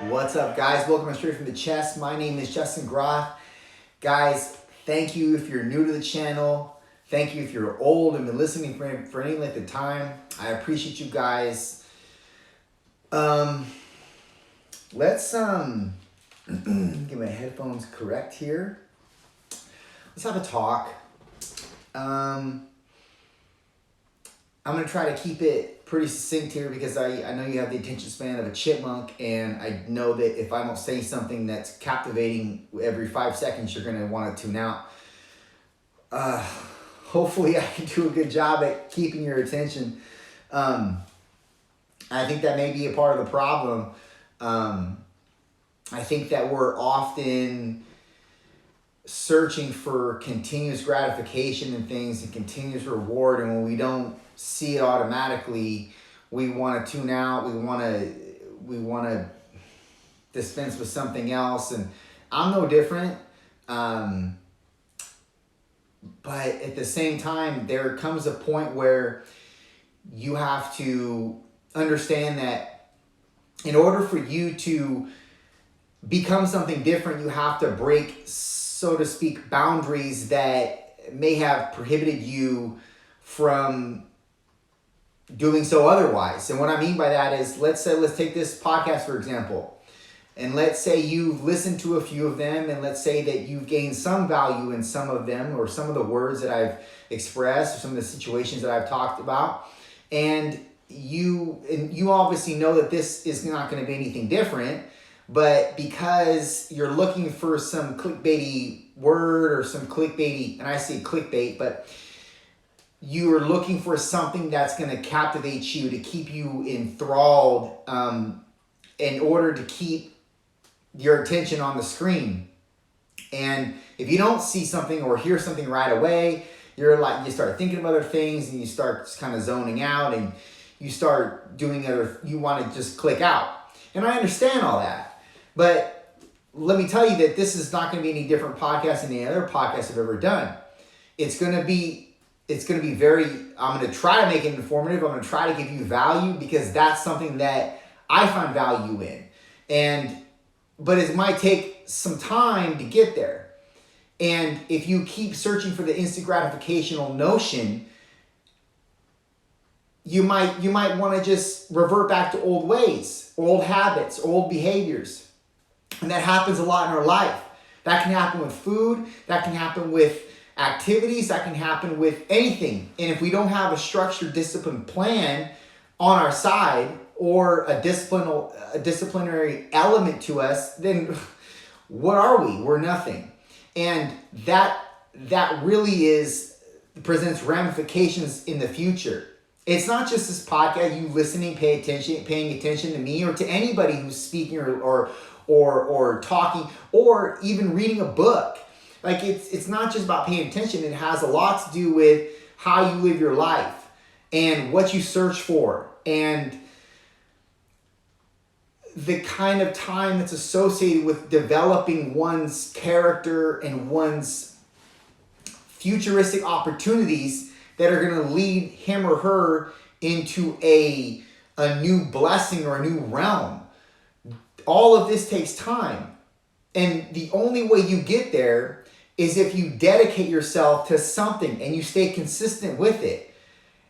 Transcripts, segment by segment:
What's up, guys? Welcome straight from the chest. My name is Justin Groth. Guys, thank you if you're new to the channel. Thank you if you're old and been listening for any length of time. I appreciate you guys. Let's get my headphones correct here. Let's have a talk. I'm gonna try to keep it pretty succinct here because I know you have the attention span of a chipmunk, and I know that if I don't say something that's captivating every 5 seconds, you're gonna want to tune out. Hopefully I can do a good job at keeping your attention. I think that may be a part of the problem. I think that we're often searching for continuous gratification and things and continuous reward, and when we don't see it automatically, we want to tune out. We want to dispense with something else, and I'm no different. But at the same time, there comes a point where you have to understand that in order for you to become something different, you have to break, so to speak, boundaries that may have prohibited you from doing so otherwise. And what I mean by that is, let's take this podcast, for example. And let's say you've listened to a few of them, and let's say that you've gained some value in some of them, or some of the words that I've expressed, or some of the situations that I've talked about. And you obviously know that this is not going to be anything different, but because you're looking for some clickbaity word or some clickbaity, and I say clickbait, but you are looking for something that's going to captivate you, to keep you enthralled, in order to keep your attention on the screen. And if you don't see something or hear something right away, you start thinking of other things, and you start kind of zoning out, and you start doing you want to just click out. And I understand all that, but let me tell you that this is not going to be any different podcast than any other podcast I've ever done. It's going to be I'm going to try to make it informative. I'm going to try to give you value, because that's something that I find value in. But it might take some time to get there. And if you keep searching for the instant gratificational notion, you might want to just revert back to old ways, old habits, old behaviors. And that happens a lot in our life. That can happen with food. That can happen with activities. That can happen with anything. And if we don't have a structured, disciplined plan on our side, or a disciplinary element to us, then what are we? We're nothing. And that really presents ramifications in the future. It's not just this podcast, you listening, paying attention to me, or to anybody who's speaking or talking, or even reading a book. Like, it's not just about paying attention. It has a lot to do with how you live your life and what you search for, and the kind of time that's associated with developing one's character and one's futuristic opportunities that are going to lead him or her into a new blessing or a new realm. All of this takes time. And the only way you get there is if you dedicate yourself to something and you stay consistent with it.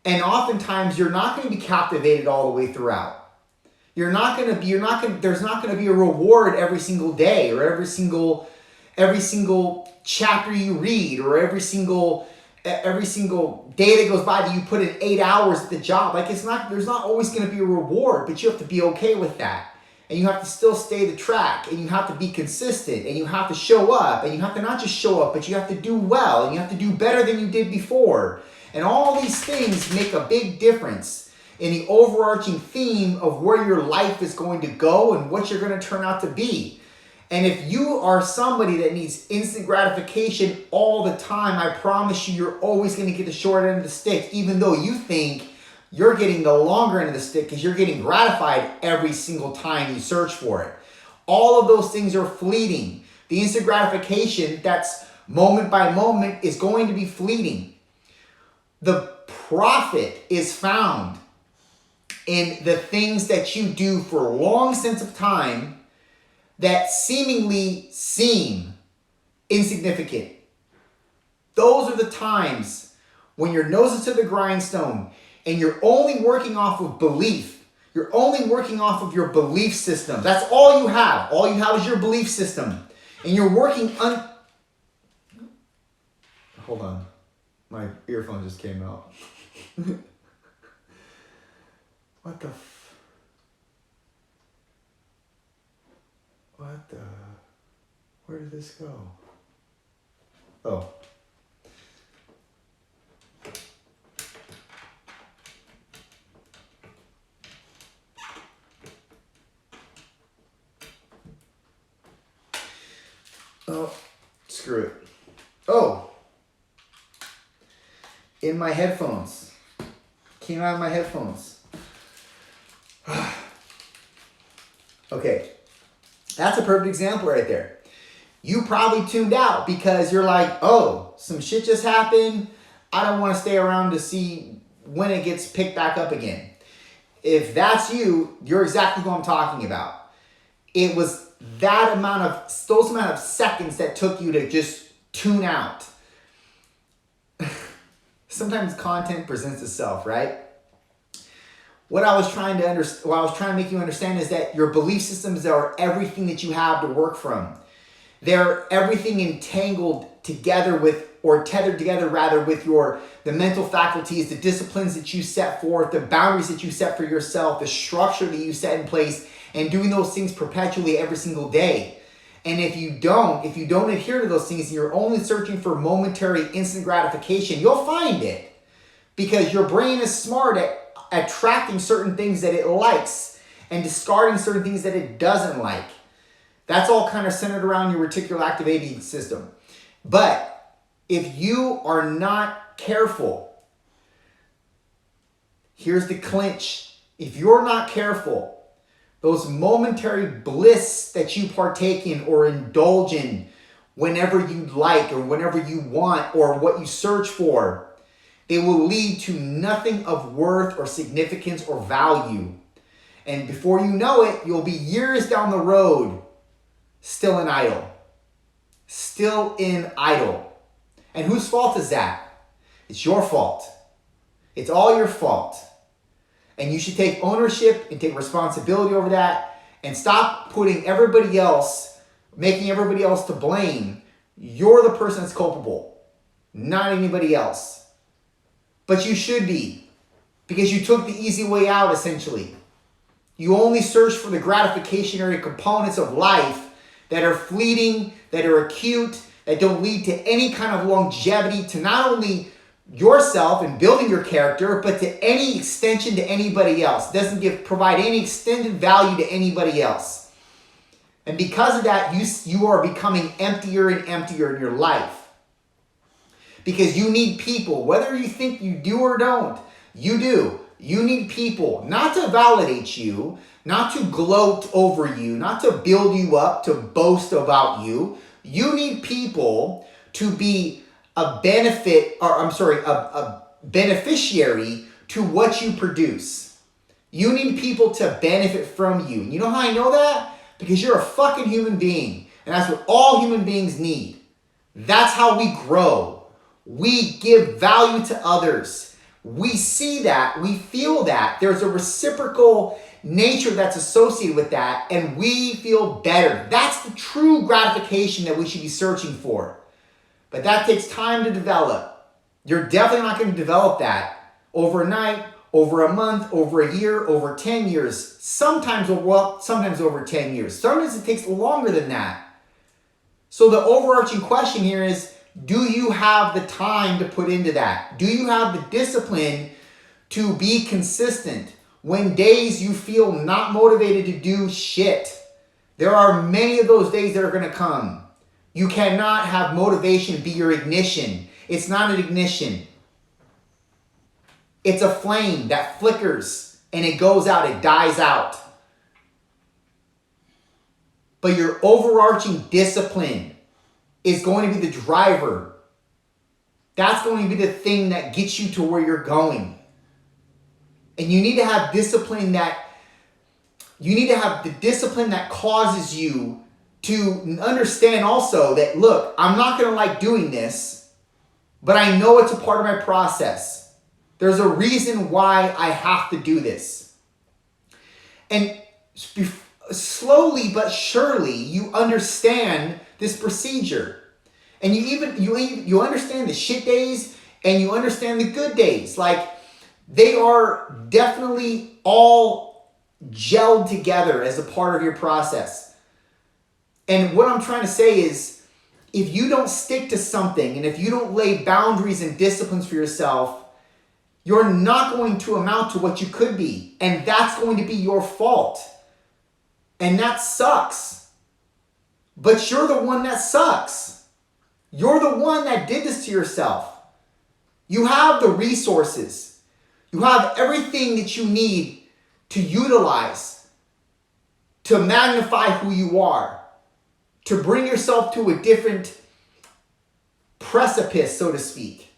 And oftentimes you're not going to be captivated all the way throughout. There's not going to be a reward every single day, or every single chapter you read, or every single day that goes by that you put in 8 hours at the job. There's not always going to be a reward, but you have to be okay with that. And you have to still stay the track, and you have to be consistent, and you have to show up, and you have to not just show up, but you have to do well, and you have to do better than you did before. And all these things make a big difference in the overarching theme of where your life is going to go and what you're going to turn out to be. And if you are somebody that needs instant gratification all the time, I promise you're always going to get the short end of the stick, even though you think you're getting the longer end of the stick, because you're getting gratified every single time you search for it. All of those things are fleeting. The instant gratification that's moment by moment is going to be fleeting. The profit is found in the things that you do for long stints of time that seemingly seem insignificant. Those are the times when your nose is to the grindstone and you're only working off of belief. You're only working off of your belief system. That's all you have. All you have is your belief system. And you're working Hold on. My earphone just came out. What the Where did this go? Oh. Oh, screw it. Oh. In my headphones. Came out of my headphones. Okay. That's a perfect example right there. You probably tuned out because you're like, oh, some shit just happened. I don't want to stay around to see when it gets picked back up again. If that's you, you're exactly who I'm talking about. It was those amount of seconds that took you to just tune out. Sometimes content presents itself, right? What I was trying to make you understand is that your belief systems are everything that you have to work from. They're everything entangled together with, or tethered together rather, with the mental faculties, the disciplines that you set forth, the boundaries that you set for yourself, the structure that you set in place, and doing those things perpetually every single day. And if you don't adhere to those things, and you're only searching for momentary instant gratification, you'll find it. Because your brain is smart at attracting certain things that it likes and discarding certain things that it doesn't like. That's all kind of centered around your reticular activating system. But if you are not careful, here's the clinch. If you're not careful, those momentary bliss that you partake in or indulge in whenever you like or whenever you want or what you search for, they will lead to nothing of worth or significance or value. And before you know it, you'll be years down the road still in idle. Still in idle. And whose fault is that? It's your fault. It's all your fault. And you should take ownership and take responsibility over that and stop putting everybody else, making everybody else to blame. You're the person that's culpable, not anybody else. But you should be, because you took the easy way out, essentially. You only search for the gratificationary components of life that are fleeting, that are acute, that don't lead to any kind of longevity to not only yourself and building your character, but to any extension to anybody else. It doesn't provide any extended value to anybody else. And because of that, you are becoming emptier and emptier in your life. Because you need people, whether you think you do or don't, you do. You need people, not to validate you, not to gloat over you, not to build you up, to boast about you. You need people to be a beneficiary to what you produce. You need people to benefit from you. You know how I know that? Because you're a fucking human being. And that's what all human beings need. That's how we grow. We give value to others. We see that. We feel that. There's a reciprocal nature that's associated with that, and we feel better. That's the true gratification that we should be searching for. But that takes time to develop. You're definitely not going to develop that overnight, over a month, over a year, over 10 years. Sometimes over 10 years. Sometimes it takes longer than that. So the overarching question here is, do you have the time to put into that? Do you have the discipline to be consistent when days you feel not motivated to do shit? There are many of those days that are going to come. You cannot have motivation be your ignition. It's not an ignition. It's a flame that flickers and it goes out, it dies out. But your overarching discipline is going to be the driver. That's going to be the thing that gets you to where you're going. And you need to have discipline that causes you to understand also that, look, I'm not going to like doing this, but I know it's a part of my process. There's a reason why I have to do this. And slowly but surely, you understand this procedure. And you understand the shit days and you understand the good days. Like, they are definitely all gelled together as a part of your process. And what I'm trying to say is, if you don't stick to something and if you don't lay boundaries and disciplines for yourself, you're not going to amount to what you could be. And that's going to be your fault. And that sucks. But you're the one that sucks. You're the one that did this to yourself. You have the resources. You have everything that you need to utilize, to magnify who you are, to bring yourself to a different precipice, so to speak.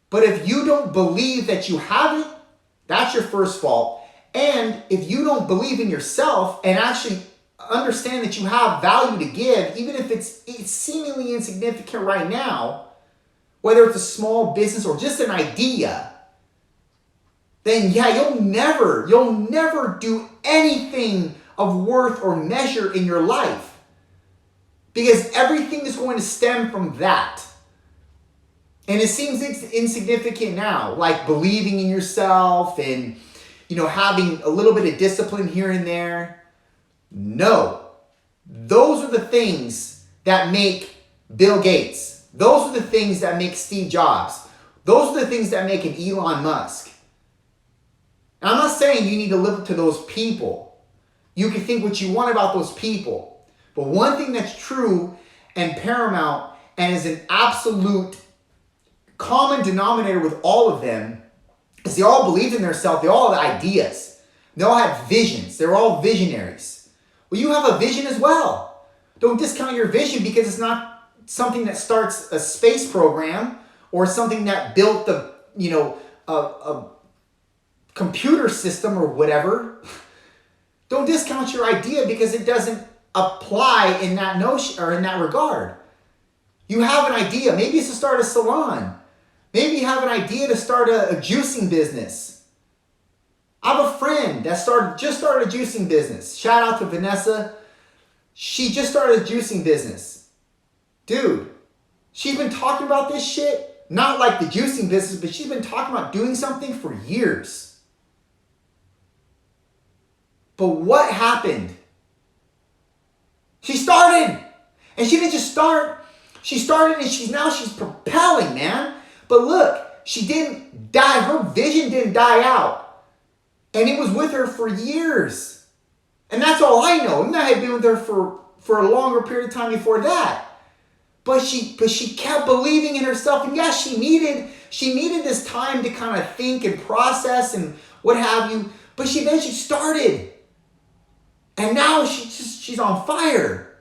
But if you don't believe that you have it, that's your first fault. And if you don't believe in yourself and actually understand that you have value to give, even if it's seemingly insignificant right now, whether it's a small business or just an idea, then yeah, you'll never do anything of worth or measure in your life. Because everything is going to stem from that. And it seems insignificant now, like believing in yourself and, having a little bit of discipline here and there. No. Those are the things that make Bill Gates. Those are the things that make Steve Jobs. Those are the things that make an Elon Musk. Now, I'm not saying you need to live up to those people. You can think what you want about those people. But one thing that's true and paramount and is an absolute common denominator with all of them is they all believed in themselves. They all had ideas. They all had visions. They're all visionaries. Well, you have a vision as well. Don't discount your vision because it's not something that starts a space program or something that built a computer system or whatever. Don't discount your idea because it doesn't apply in that notion or in that regard. You have an idea. Maybe it's to start a salon. Maybe you have an idea to start a juicing business. I have a friend that just started a juicing business. Shout out to Vanessa. She just started a juicing business. Dude, she's been talking about this shit, not like the juicing business, but she's been talking about doing something for years. But what happened? She started. And she didn't just start. She started and she's propelling, man. But look, she didn't die. Her vision didn't die out. And it was with her for years. And that's all I know. And I had been with her for a longer period of time before that. But she kept believing in herself. And yes, she needed this time to kind of think and process and what have you. But she eventually started. And now she's on fire.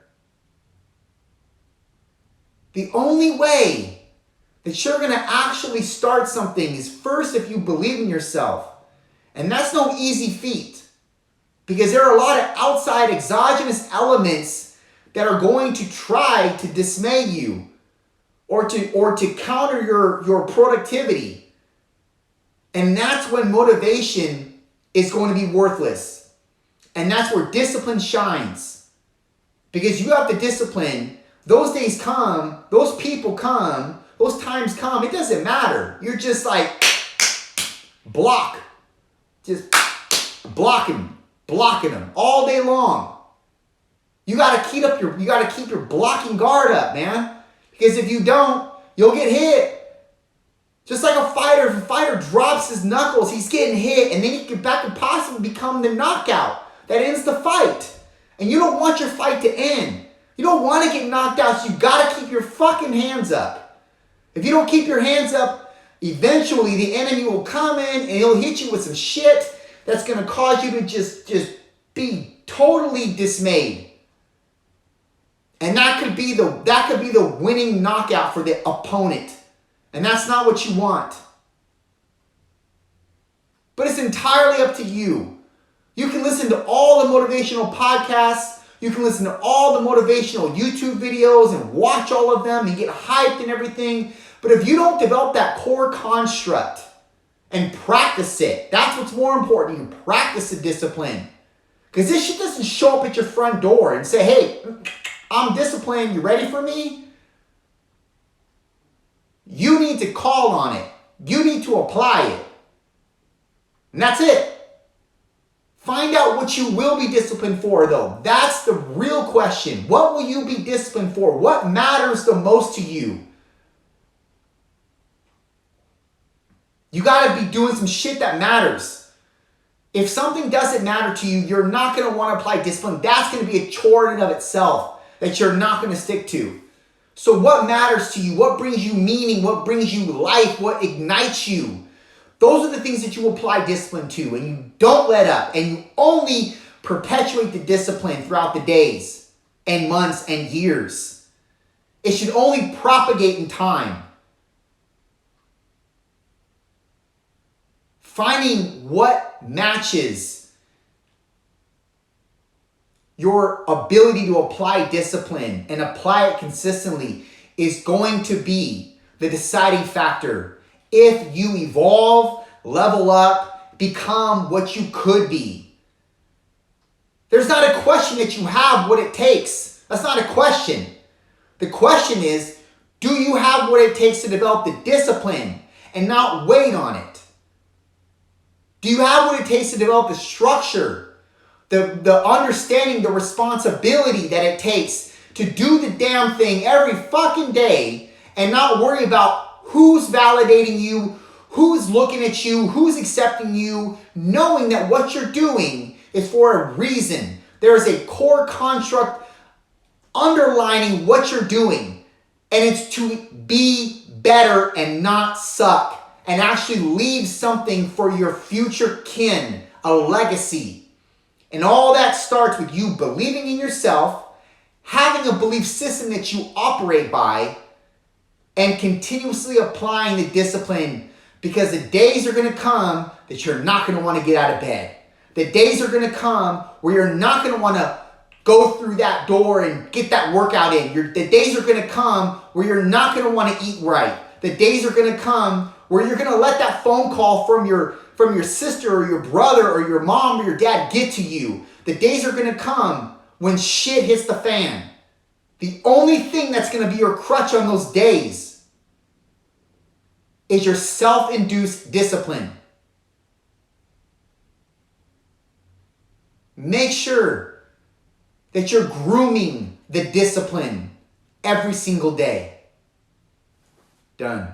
The only way that you're going to actually start something is first if you believe in yourself. And that's no easy feat. Because there are a lot of outside exogenous elements that are going to try to dismay you or to counter your productivity. And that's when motivation is going to be worthless. And that's where discipline shines. Because you have the discipline. Those days come, those people come, those times come, it doesn't matter. You're just like, block. Just blocking them all day long. You gotta keep your blocking guard up, man. Because if you don't, you'll get hit. Just like a fighter, if a fighter drops his knuckles, he's getting hit, and then he can possibly become the knockout that ends the fight. And you don't want your fight to end. You don't want to get knocked out, so you gotta keep your fucking hands up. If you don't keep your hands up, eventually the enemy will come in and he'll hit you with some shit that's gonna cause you to just be totally dismayed. And that could be the winning knockout for the opponent. And that's not what you want. But it's entirely up to you. You can listen to all the motivational podcasts. You can listen to all the motivational YouTube videos and watch all of them and get hyped and everything. But if you don't develop that core construct and practice it, that's what's more important. You practice the discipline. Because this shit doesn't show up at your front door and say, hey, I'm disciplined. You ready for me? You need to call on it. You need to apply it. And that's it. Find out what you will be disciplined for, though. That's the real question. What will you be disciplined for? What matters the most to you? You got to be doing some shit that matters. If something doesn't matter to you, you're not going to want to apply discipline. That's going to be a chore in and of itself that you're not going to stick to. So what matters to you? What brings you meaning? What brings you life? What ignites you? Those are the things that you apply discipline to, and you don't let up, and you only perpetuate the discipline throughout the days and months and years. It should only propagate in time. Finding what matches your ability to apply discipline and apply it consistently is going to be the deciding factor. If you evolve, level up, become what you could be. There's not a question that you have what it takes. That's not a question. The question is, do you have what it takes to develop the discipline and not wait on it? Do you have what it takes to develop the structure, the understanding, the responsibility that it takes to do the damn thing every fucking day and not worry about who's validating you, who's looking at you, who's accepting you, knowing that what you're doing is for a reason. There is a core construct underlining what you're doing, and it's to be better and not suck, and actually leave something for your future kin, a legacy. And all that starts with you believing in yourself, having a belief system that you operate by, and continuously applying the discipline, because the days are going to come that you're not going to want to get out of bed. The days are going to come where you're not going to want to go through that door and get that workout in. The days are going to come where you're not going to want to eat right. The days are going to come where you're going to let that phone call from your sister or your brother or your mom or your dad get to you. The days are going to come when shit hits the fan. The only thing that's going to be your crutch on those days is your self-induced discipline. Make sure that you're grooming the discipline every single day. Done.